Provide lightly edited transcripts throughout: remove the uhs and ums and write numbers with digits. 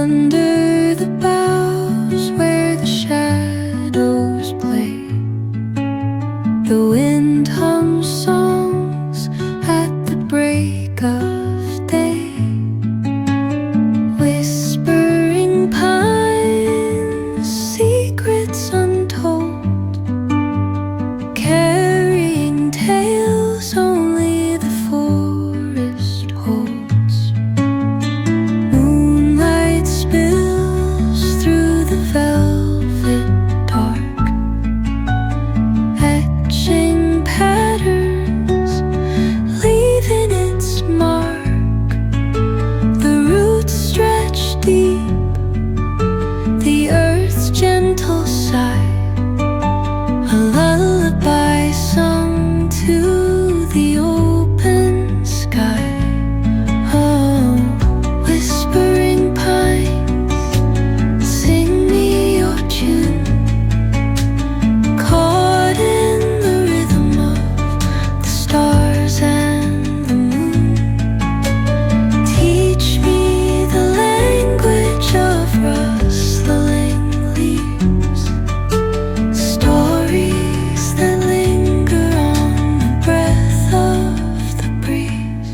Under the boughs where the shadows play, the wind hums songs at the break of day. Whispering pines, secrets untold, carrying tales only the forest holds. Moonlight spills through the velvet dark, etching patterns, leaving its mark. The roots stretch deep, the earth's gentle sigh, a lullaby sung to the open sky. Oh, whispering pines, sing me your tune, caught in the rhythm of the stars and the moon. Teach me the language of rustling leaves, stories that linger on the breath of the breeze.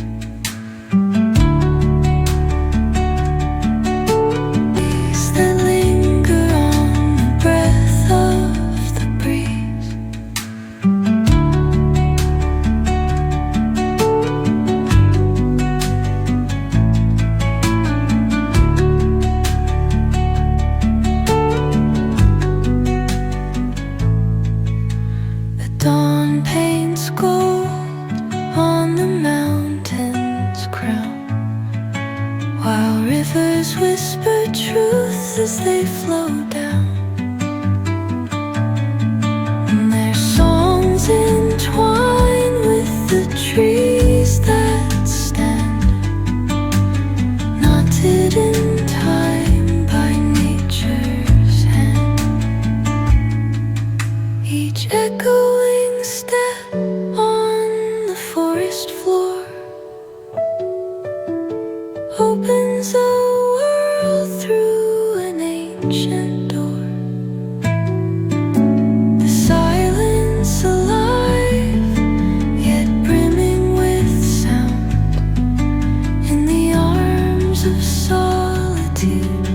That linger on the breath of the breeze. The dawn paints gold on the mountain's crown, while rivers whisper truth as they flow down. And their songs entwine with the trees that stand, knotted in time by nature's hand. Each echoing step on the forest floor opens a world through an ancient door. The silence alive, yet brimming with sound, in the arms of solitude